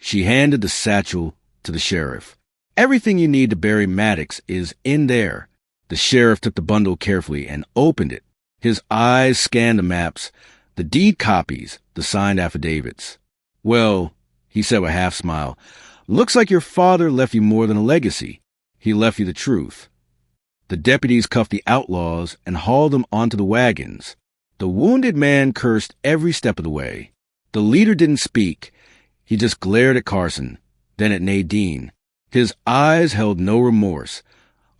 She handed the satchel to the sheriff. "Everything you need to bury Maddox is in there." The sheriff took the bundle carefully and opened it. His eyes scanned the maps, the deed copies, the signed affidavits. "Well," he said with a half-smile, "looks like your father left you more than a legacy. He left you the truth." The deputies cuffed the outlaws and hauled them onto the wagons. The wounded man cursed every step of the way. The leader didn't speak. He just glared at Carson, then at Nadine. His eyes held no remorse,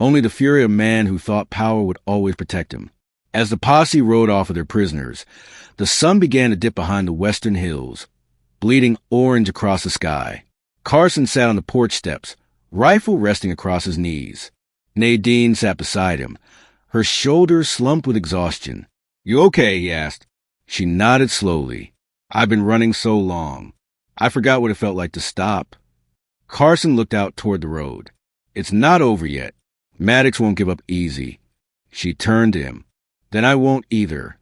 only the fury of a man who thought power would always protect him. As the posse rode off with their prisoners, the sun began to dip behind the western hills, bleeding orange across the sky. Carson sat on the porch steps, rifle resting across his knees. Nadine sat beside him, her shoulders slumped with exhaustion. "You okay?" he asked. She nodded slowly. "I've been running so long. I forgot what it felt like to stop." Carson looked out toward the road. "It's not over yet. Maddox won't give up easy." She turned to him. "Then I won't either."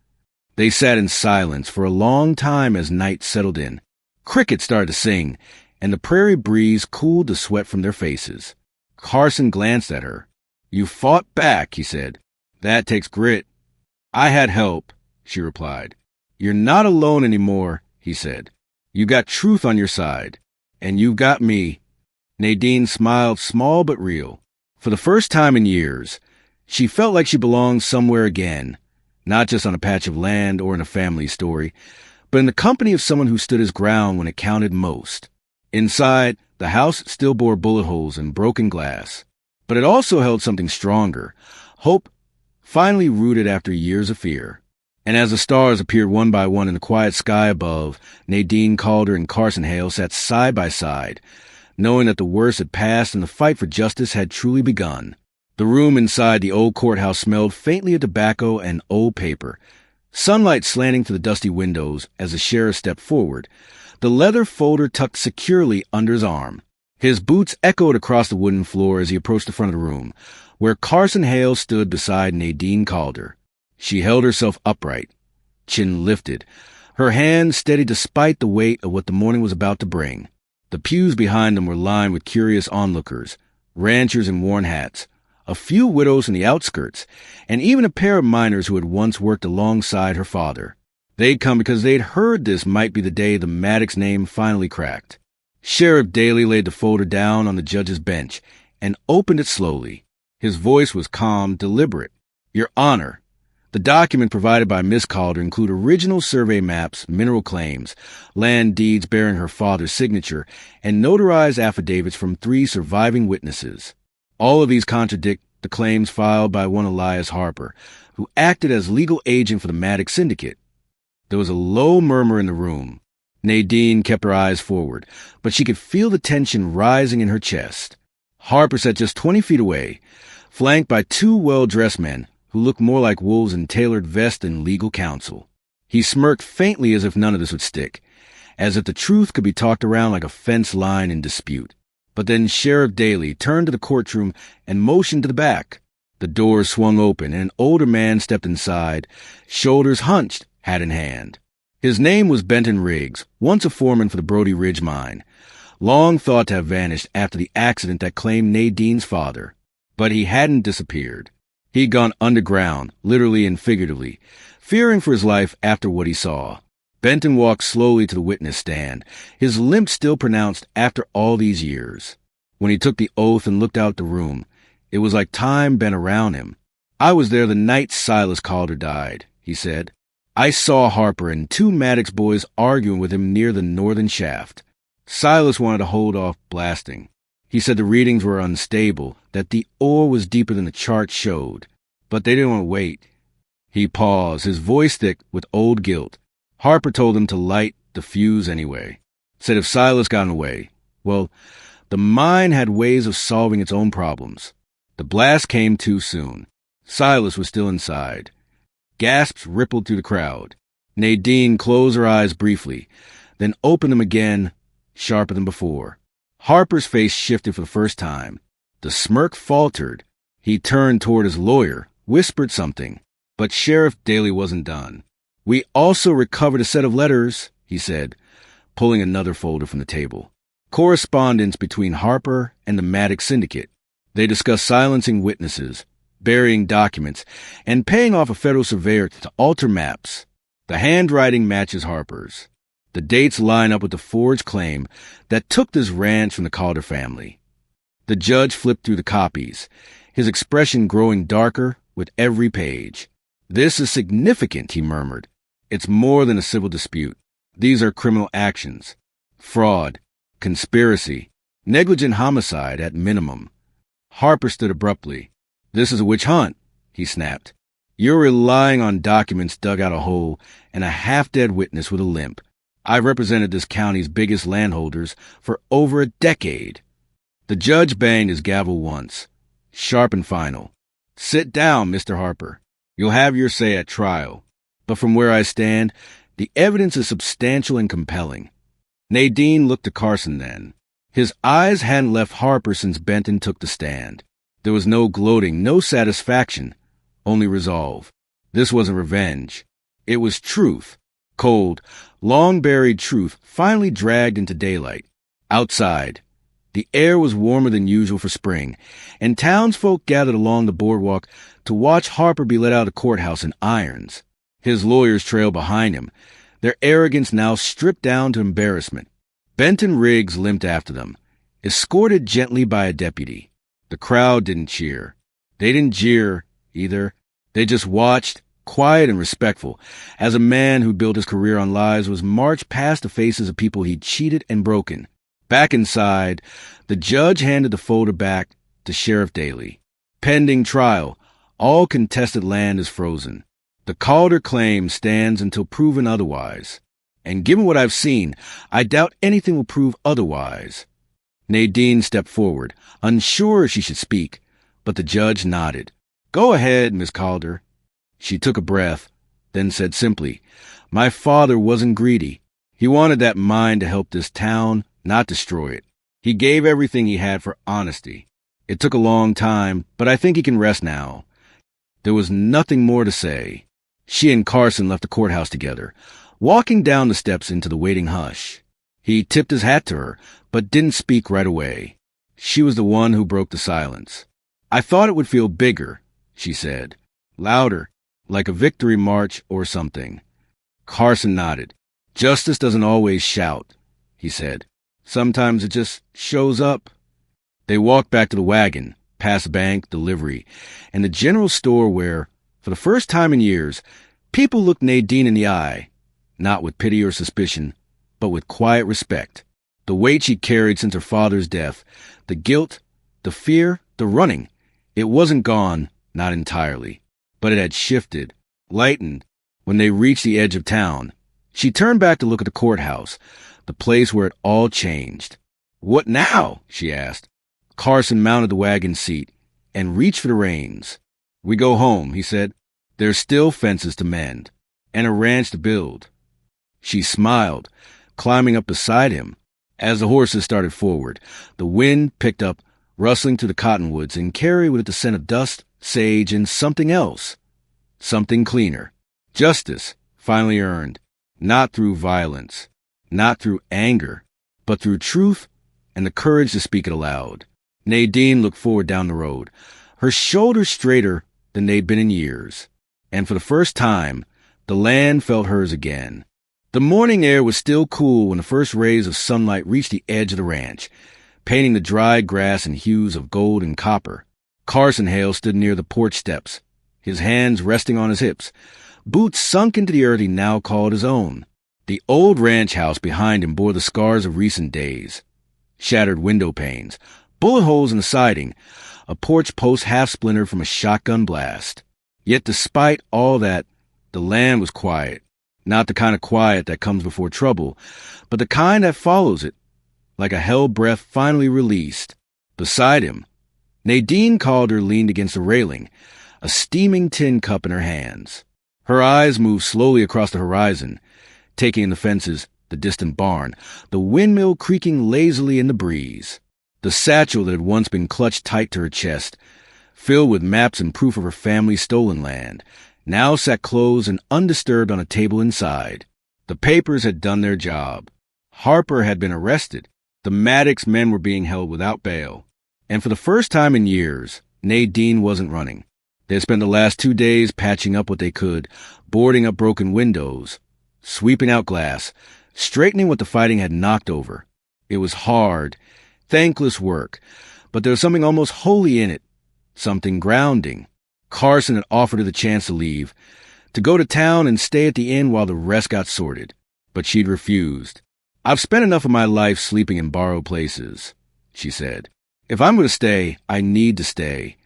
They sat in silence for a long time as night settled in. Crickets started to sing, and the prairie breeze cooled the sweat from their faces. Carson glanced at her. "You fought back," he said. "That takes grit." "I had help," she replied. "You're not alone anymore," he said. "You got truth on your side, and you've got me." Nadine smiled, small but real. For the first time in years, she felt like she belonged somewhere again, not just on a patch of land or in a family story, but in the company of someone who stood his ground when it counted most. Inside, the house still bore bullet holes and broken glass, but it also held something stronger, hope finally rooted after years of fear. And as the stars appeared one by one in the quiet sky above, Nadine Calder and Carson Hale sat side by side, knowing that the worst had passed and the fight for justice had truly begun. The room inside the old courthouse smelled faintly of tobacco and old paper, sunlight slanting to the dusty windows as the sheriff stepped forward, the leather folder tucked securely under his arm. His boots echoed across the wooden floor as he approached the front of the room, where Carson Hale stood beside Nadine Calder. She held herself upright, chin lifted, her hands steady despite the weight of what the morning was about to bring. The pews behind them were lined with curious onlookers, ranchers in worn hats, a few widows from the outskirts, and even a pair of miners who had once worked alongside her father. They'd come because they'd heard this might be the day the Maddox name finally cracked. Sheriff Daly laid the folder down on the judge's bench and opened it slowly. His voice was calm, deliberate. "Your Honor, The documents provided by Miss Calder include original survey maps, mineral claims, land deeds bearing her father's signature, and notarized affidavits from 3 surviving witnesses. All of these contradict the claims filed by one Elias Harper, who acted as legal agent for the Maddox Syndicate. There was a low murmur in the room. Nadine kept her eyes forward, but she could feel the tension rising in her chest. Harper sat just 20 feet away, flanked by 2 well-dressed men who looked more like wolves in tailored vests than legal counsel. He smirked faintly as if none of this would stick, as if the truth could be talked around like a fence line in dispute. But then Sheriff Daly turned to the courtroom and motioned to the back. The doors swung open, and an older man stepped inside, shoulders hunched, hat in hand. His name was Benton Riggs, once a foreman for the Brody Ridge mine, long thought to have vanished after the accident that claimed Nadine's father. But he hadn't disappeared. He'd gone underground, literally and figuratively, fearing for his life after what he saw. Benton walked slowly to the witness stand, his limp still pronounced after all these years. When he took the oath and looked out the room, it was like time bent around him. "I was there the night Silas Calder died," he said. "I saw Harper and 2 Maddox boys arguing with him near the northern shaft. Silas wanted to hold off blasting. He said the readings were unstable, that the ore was deeper than the chart showed, but they didn't want to wait." He paused, his voice thick with old guilt. Harper told him to light the fuse anyway. Said if Silas got in the way, well, the mine had ways of solving its own problems. The blast came too soon. Silas was still inside. Gasps rippled through the crowd. Nadine closed her eyes briefly, then opened them again, sharper than before. Harper's face shifted for the first time. The smirk faltered. He turned toward his lawyer, whispered something. But Sheriff Daly wasn't done. "We also recovered a set of letters," he said, pulling another folder from the table. "Correspondence between Harper and the Maddox Syndicate. They discussed silencing witnesses, burying documents, and paying off a federal surveyor to alter maps. The handwriting matches Harper's. The dates line up with the forged claim that took this ranch from the Calder family." The judge flipped through the copies, his expression growing darker with every page. "This is significant," he murmured. "It's more than a civil dispute. These are criminal actions. Fraud, conspiracy, negligent homicide at minimum." Harper stood abruptly. "This is a witch hunt," he snapped. "You're relying on documents dug out a hole and a half-dead witness with a limp. I've represented this county's biggest landholders for over a decade." The judge banged his gavel once, sharp and final. "Sit down, Mr. Harper. You'll have your say at trial. But from where I stand, the evidence is substantial and compelling." Nadine looked to Carson then. His eyes hadn't left Harper since Benton took the stand. There was no gloating, no satisfaction, only resolve. This wasn't revenge. It was truth. Cold, long-buried truth finally dragged into daylight. Outside, the air was warmer than usual for spring, and townsfolk gathered along the boardwalk to watch Harper be let out of the courthouse in irons. His lawyers trailed behind him, their arrogance now stripped down to embarrassment. Benton Riggs limped after them, escorted gently by a deputy. The crowd didn't cheer. They didn't jeer, either. They just watched, quiet and respectful, as a man who built his career on lies was marched past the faces of people he'd cheated and broken. Back inside, the judge handed the folder back to Sheriff Daly. "Pending trial, all contested land is frozen. The Calder claim stands until proven otherwise. And given what I've seen, I doubt anything will prove otherwise." Nadine stepped forward, unsure she should speak, but the judge nodded. "Go ahead, Miss Calder." She took a breath, then said simply, "My father wasn't greedy. He wanted that mine to help this town, not destroy it. He gave everything he had for honesty. It took a long time, but I think he can rest now." There was nothing more to say. She and Carson left the courthouse together, walking down the steps into the waiting hush. He tipped his hat to her, but didn't speak right away. She was the one who broke the silence. "I thought it would feel bigger," she said. "Louder, like a victory march or something." Carson nodded. "Justice doesn't always shout," he said. "Sometimes it just shows up." They walked back to the wagon, past bank, delivery, and the general store where, For the first time in years, people looked Nadine in the eye, not with pity or suspicion, but with quiet respect. The weight she'd carried since her father's death, the guilt, the fear, the running, it wasn't gone, not entirely, but it had shifted, lightened, when they reached the edge of town. She turned back to look at the courthouse, the place where it all changed. "What now?" she asked. Carson mounted the wagon seat and reached for the reins. "We go home," he said. "There's still fences to mend, and a ranch to build." She smiled, climbing up beside him. As the horses started forward, the wind picked up, rustling through the cottonwoods, and carried with it the scent of dust, sage, and something else. Something cleaner. Justice, finally earned, not through violence, not through anger, but through truth and the courage to speak it aloud. Nadine looked forward down the road, her shoulders straighter than they'd been in years, and for the first time, the land felt hers again. The morning air was still cool when the first rays of sunlight reached the edge of the ranch, painting the dry grass in hues of gold and copper. Carson Hale stood near the porch steps, his hands resting on his hips, boots sunk into the earth he now called his own. The old ranch house behind him bore the scars of recent days. Shattered window panes, bullet holes in the siding, a porch post half splintered from a shotgun blast. Yet despite all that, the land was quiet. Not the kind of quiet that comes before trouble, but the kind that follows it, like a held breath finally released. Beside him, Nadine Calder leaned against the railing, a steaming tin cup in her hands. Her eyes moved slowly across the horizon, taking in the fences, the distant barn, the windmill creaking lazily in the breeze. The satchel that had once been clutched tight to her chest, filled with maps and proof of her family's stolen land, now sat closed and undisturbed on a table inside. The papers had done their job. Harper had been arrested. The Maddox men were being held without bail. And for the first time in years, Nadine wasn't running. They had spent the last 2 days patching up what they could, boarding up broken windows, sweeping out glass, straightening what the fighting had knocked over. It was hard, thankless work, but there was something almost holy in it, something grounding. Carson had offered her the chance to leave, to go to town and stay at the inn while the rest got sorted, but she'd refused. "I've spent enough of my life sleeping in borrowed places," she said. "If I'm going to stay, I need to stay."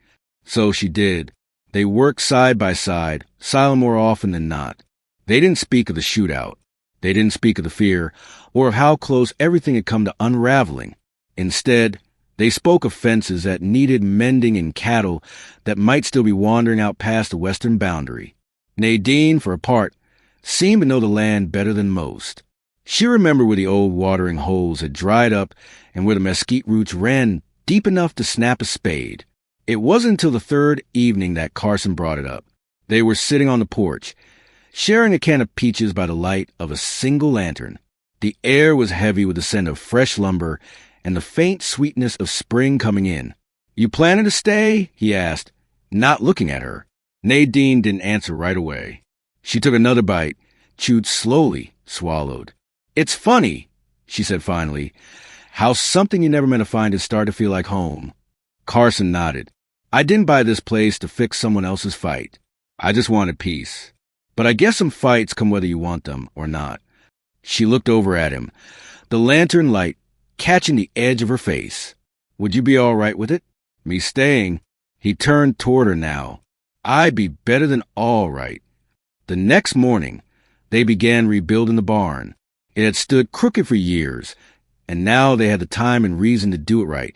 So she did. They worked side by side, silent more often than not. They didn't speak of the shootout. They didn't speak of the fear, or of how close everything had come to unraveling. Instead, they spoke of fences that needed mending and cattle that might still be wandering out past the western boundary. Nadine, for a part, seemed to know the land better than most. She remembered where the old watering holes had dried up and where the mesquite roots ran deep enough to snap a spade. It wasn't until the third evening that Carson brought it up. They were sitting on the porch, sharing a can of peaches by the light of a single lantern. The air was heavy with the scent of fresh lumber and the faint sweetness of spring coming in. "You planning to stay?" he asked, not looking at her. Nadine didn't answer right away. She took another bite, chewed slowly, swallowed. "It's funny," she said finally, "how something you never meant to find has started to feel like home." Carson nodded. "I didn't buy this place to fix someone else's fight. I just wanted peace. But I guess some fights come whether you want them or not." She looked over at him, the lantern light catching the edge of her face. "Would you be all right with it? Me staying?" He turned toward her now. "I'd be better than all right." The next morning, they began rebuilding the barn. It had stood crooked for years, and now they had the time and reason to do it right.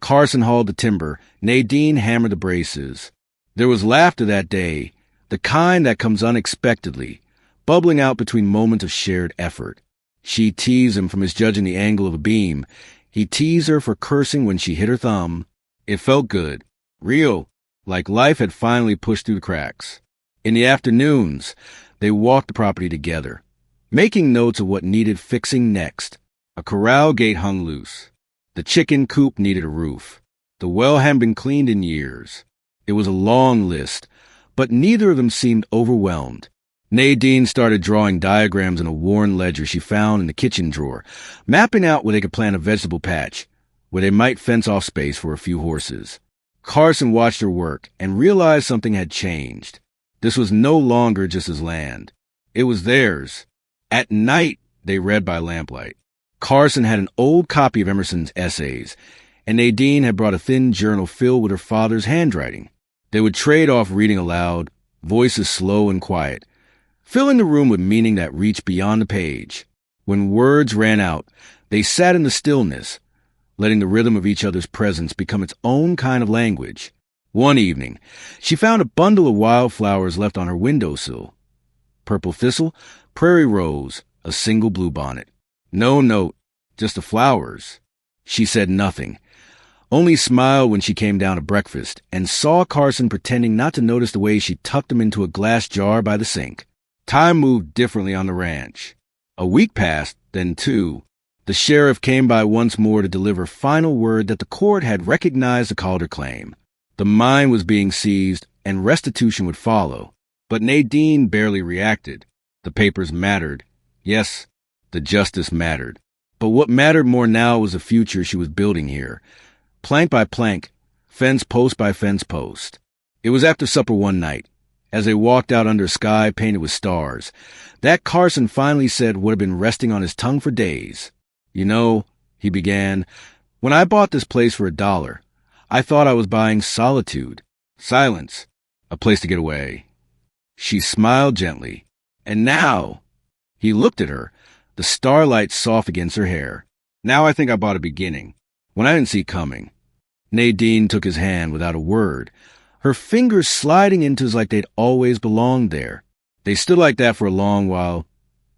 Carson hauled the timber, Nadine hammered the braces. There was laughter that day, the kind that comes unexpectedly, bubbling out between moments of shared effort. She teased him for misjudging the angle of a beam. He teased her for cursing when she hit her thumb. It felt good, real, like life had finally pushed through the cracks. In the afternoons, they walked the property together, making notes of what needed fixing next. A corral gate hung loose. The chicken coop needed a roof. The well hadn't been cleaned in years. It was a long list, but neither of them seemed overwhelmed. Nadine started drawing diagrams in a worn ledger she found in the kitchen drawer, mapping out where they could plant a vegetable patch, where they might fence off space for a few horses. Carson watched her work and realized something had changed. This was no longer just his land. It was theirs. At night, they read by lamplight. Carson had an old copy of Emerson's essays, and Nadine had brought a thin journal filled with her father's handwriting. They would trade off reading aloud, voices slow and quiet, filling the room with meaning that reached beyond the page. When words ran out, they sat in the stillness, letting the rhythm of each other's presence become its own kind of language. One evening, she found a bundle of wildflowers left on her windowsill. Purple thistle, prairie rose, a single bluebonnet. No note, just the flowers. She said nothing, only smiled when she came down to breakfast and saw Carson pretending not to notice the way she tucked them into a glass jar by the sink. Time moved differently on the ranch. A week passed, then two. The sheriff came by once more to deliver final word that the court had recognized the Calder claim. The mine was being seized, and restitution would follow. But Nadine barely reacted. The papers mattered. Yes, the justice mattered. But what mattered more now was the future she was building here. Plank by plank, fence post by fence post. It was after supper one night, as they walked out under a sky painted with stars, that Carson finally said what had been resting on his tongue for days. "You know," he began, "when I bought this place for $1, I thought I was buying solitude, silence, a place to get away." She smiled gently. "And now," he looked at her, the starlight soft against her hair, "now I think I bought a beginning, when I didn't see coming." Nadine took his hand without a word, her fingers sliding into his like they'd always belonged there. They stood like that for a long while,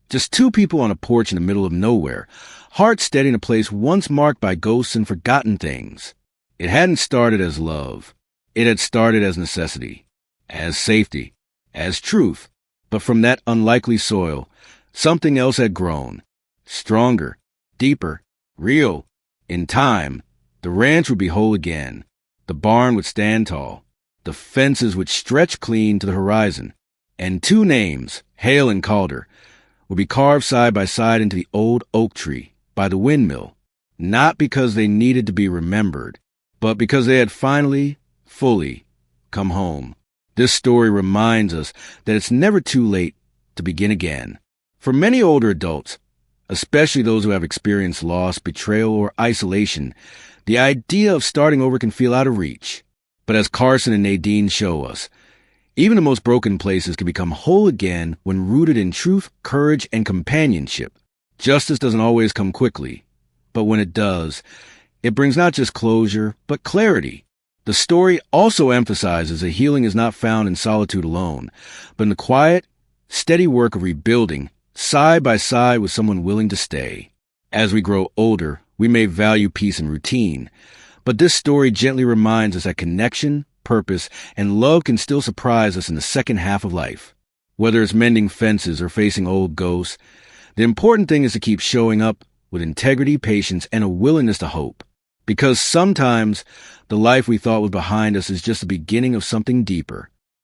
just two people on a porch in the middle of nowhere, hearts steady in a place once marked by ghosts and forgotten things. It hadn't started as love. It had started as necessity, as safety, as truth. But from that unlikely soil, something else had grown. Stronger, deeper, real. In time, the ranch would be whole again. The barn would stand tall. The fences would stretch clean to the horizon. And two names, Hale and Calder, would be carved side by side into the old oak tree by the windmill, not because they needed to be remembered, but because they had finally, fully, come home. This story reminds us that it's never too late to begin again. For many older adults, especially those who have experienced loss, betrayal, or isolation, the idea of starting over can feel out of reach. But as Carson and Nadine show us, even the most broken places can become whole again when rooted in truth, courage, and companionship. Justice doesn't always come quickly, but when it does, it brings not just closure, but clarity. The story also emphasizes that healing is not found in solitude alone, but in the quiet, steady work of rebuilding, side by side with someone willing to stay. As we grow older, we may value peace and routine, but this story gently reminds us that connection, purpose, and love can still surprise us in the second half of life. Whether it's mending fences or facing old ghosts, the important thing is to keep showing up with integrity, patience, and a willingness to hope. Because sometimes the life we thought was behind us is just the beginning of something deeper.